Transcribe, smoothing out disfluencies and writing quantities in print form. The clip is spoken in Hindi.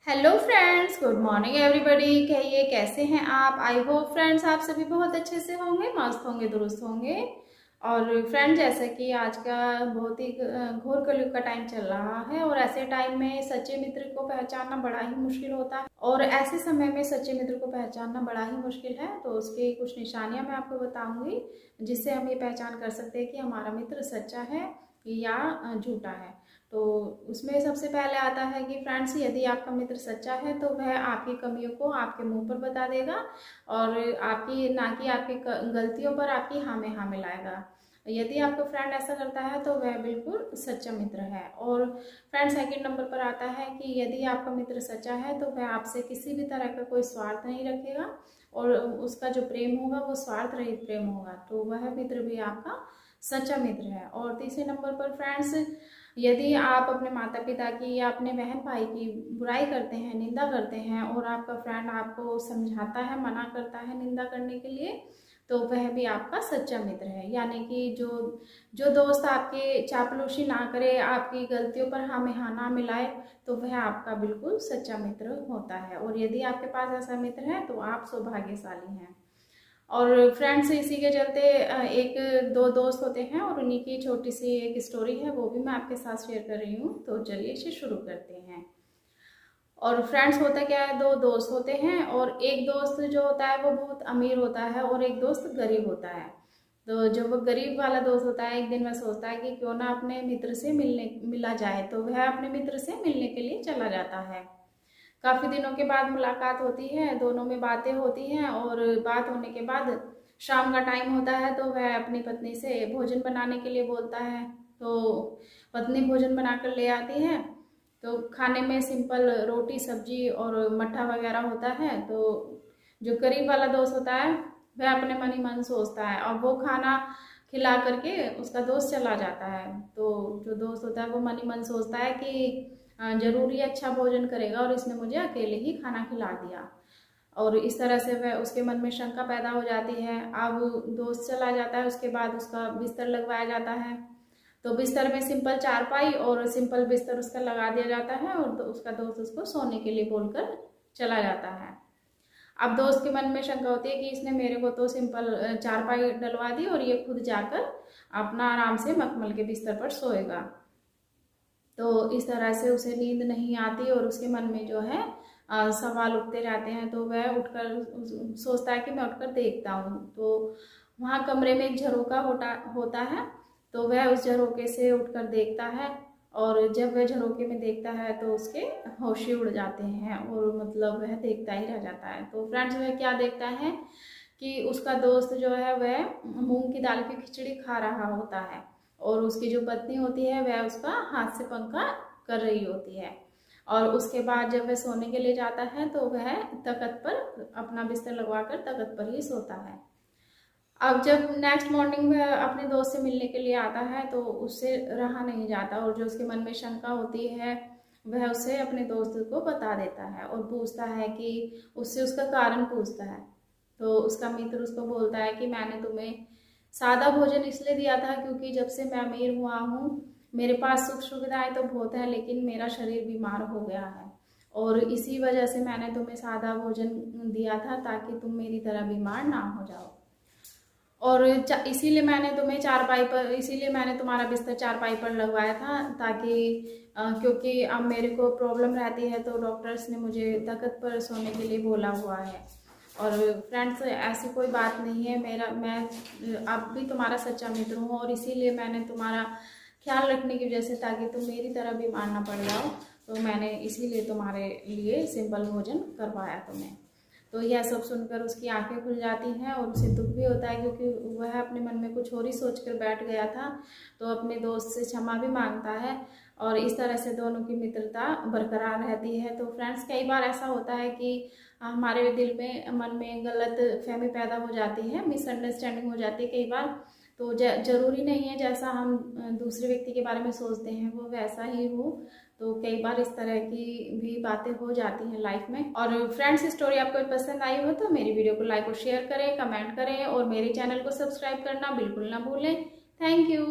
Hello friends, good morning everybody. कहिए कैसे हैं आप। आई होप फ्रेंड्स आप सभी बहुत अच्छे से होंगे, मस्त होंगे, दुरुस्त होंगे। और फ्रेंड्स जैसा कि आज का बहुत ही घोर कलयुग का टाइम चल रहा है और ऐसे टाइम में सच्चे मित्र को पहचानना बड़ा ही मुश्किल होता है। और ऐसे समय में सच्चे मित्र को पहचानना बड़ा ही मुश्किल है। तो उसकी कुछ निशानियां मैं आपको बताऊंगी जिससे हम ये पहचान कर सकते हैं कि हमारा मित्र सच्चा है या झूठा है। तो उसमें सबसे पहले आता है कि फ्रेंड्स यदि आपका मित्र सच्चा है तो वह आपकी कमियों को आपके मुंह पर बता देगा और आपकी ना कि आपकी गलतियों पर आपकी हाँ में हाँ मिलाएगा। यदि आपका फ्रेंड ऐसा करता है तो वह बिल्कुल सच्चा मित्र है। और फ्रेंड सेकंड नंबर पर आता है कि यदि आपका मित्र सच्चा है तो वह आपसे किसी भी तरह का कोई स्वार्थ नहीं रखेगा और उसका जो प्रेम होगा वो स्वार्थ रहित प्रेम होगा। तो वह मित्र भी आपका सच्चा मित्र है। और तीसरे नंबर पर फ्रेंड्स यदि आप अपने माता पिता की या अपने बहन भाई की बुराई करते हैं, निंदा करते हैं और आपका फ्रेंड आपको समझाता है, मना करता है निंदा करने के लिए, तो वह भी आपका सच्चा मित्र है। यानी कि जो जो दोस्त आपके चापलूसी ना करे, आपकी गलतियों पर हाँ में हाँ ना मिलाए, तो वह आपका बिल्कुल सच्चा मित्र होता है। और यदि आपके पास ऐसा मित्र है तो आप सौभाग्यशाली हैं। और फ्रेंड्स इसी के चलते एक दो दोस्त होते हैं और उन्हीं की छोटी सी एक स्टोरी है, वो भी मैं आपके साथ शेयर कर रही हूँ। तो चलिए इसे शुरू करते हैं। और फ्रेंड्स होता क्या है, दो दोस्त होते हैं और एक दोस्त जो होता है वो बहुत अमीर होता है और एक दोस्त गरीब होता है। तो जो वो गरीब वाला दोस्त होता है एक दिन वह सोचता है कि क्यों ना अपने मित्र से मिला जाए। तो वह अपने मित्र से मिलने के लिए चला जाता है। काफी दिनों के बाद मुलाकात होती है, दोनों में बातें होती हैं और बात होने के बाद शाम का टाइम होता है तो वह अपनी पत्नी से भोजन बनाने के लिए बोलता है। तो पत्नी भोजन बनाकर ले आती है। तो खाने में सिंपल रोटी सब्जी और मट्ठा वगैरह होता है। तो जो करीब वाला दोस्त होता है वह अपने मन ही मन सोचता है और वो खाना खिला करके उसका दोस्त चला जाता है। तो जो दोस्त होता है वो मन ही मन सोचता है कि जरूर ही अच्छा भोजन करेगा और इसने मुझे अकेले ही खाना खिला दिया। और इस तरह से वह उसके मन में शंका पैदा हो जाती है। अब दोस्त चला जाता है, उसके बाद उसका बिस्तर लगवाया जाता है। तो बिस्तर में सिंपल चारपाई और सिंपल बिस्तर उसका लगा दिया जाता है और तो उसका दोस्त उसको सोने के लिए बोलकर चला जाता है। अब दोस्त के मन में शंका होती है कि इसने मेरे को तो सिंपल चारपाई डलवा दी और ये खुद जाकर अपना आराम से मखमल के बिस्तर पर सोएगा। तो इस तरह से उसे नींद नहीं आती और उसके मन में जो है सवाल उठते रहते हैं। तो वह उठकर सोचता है कि मैं उठकर देखता हूँ। तो वहाँ कमरे में एक झरोका होता है। तो वह उस झरोके से उठकर देखता है और जब वह झरोके में देखता है तो उसके होश ही उड़ जाते हैं और मतलब वह देखता ही रह जाता है। तो फ्रेंड्स वह क्या देखता है कि उसका दोस्त जो है वह मूंग की दाल की खिचड़ी खा रहा होता है और उसकी जो पत्नी होती है वह उसका हाथ से पंखा कर रही होती है। और उसके बाद जब वह सोने के लिए जाता है तो वह तख्त पर अपना बिस्तर लगवाकर तख्त पर ही सोता है। अब जब नेक्स्ट मॉर्निंग वह अपने दोस्त से मिलने के लिए आता है तो उससे रहा नहीं जाता और जो उसके मन में शंका होती है वह उसे अपने दोस्त को बता देता है और पूछता है कि उससे उसका कारण पूछता है। तो उसका मित्र उसको बोलता है कि मैंने तुम्हें सादा भोजन इसलिए दिया था क्योंकि जब से मैं अमीर हुआ हूँ मेरे पास सुख सुविधाएं तो बहुत है लेकिन मेरा शरीर बीमार हो गया है और इसी वजह से मैंने तुम्हें सादा भोजन दिया था ताकि तुम मेरी तरह बीमार ना हो जाओ। और इसीलिए मैंने तुम्हारा बिस्तर चारपाई पर लगवाया था ताकि क्योंकि अब मेरे को प्रॉब्लम रहती है तो डॉक्टर्स ने मुझे तख्त पर सोने के लिए बोला हुआ है। और फ्रेंड्स ऐसी कोई बात नहीं है, मैं अब भी तुम्हारा सच्चा मित्र हूँ और इसीलिए मैंने तुम्हारा ख्याल रखने की वजह से ताकि तुम मेरी तरह बीमार ना पड़ जाओ तो मैंने इसीलिए तुम्हारे लिए सिंपल भोजन करवाया तुम्हें। तो यह सब सुनकर उसकी आंखें खुल जाती हैं और उसे दुख भी होता है क्योंकि वह अपने मन में कुछ और ही सोच कर बैठ गया था। तो अपने दोस्त से क्षमा भी मांगता है और इस तरह से दोनों की मित्रता बरकरार रहती है। तो फ्रेंड्स कई बार ऐसा होता है कि हमारे दिल में मन में गलत फहमी पैदा हो जाती है, मिसअंडरस्टैंडिंग हो जाती है कई बार। तो जरूरी नहीं है जैसा हम दूसरे व्यक्ति के बारे में सोचते हैं वो वैसा ही हो। तो कई बार इस तरह की भी बातें हो जाती हैं लाइफ में। और फ्रेंड्स स्टोरी आपको पसंद आई हो तो मेरी वीडियो को लाइक और शेयर करें, कमेंट करें और मेरे चैनल को सब्सक्राइब करना बिल्कुल ना भूलें। Thank you.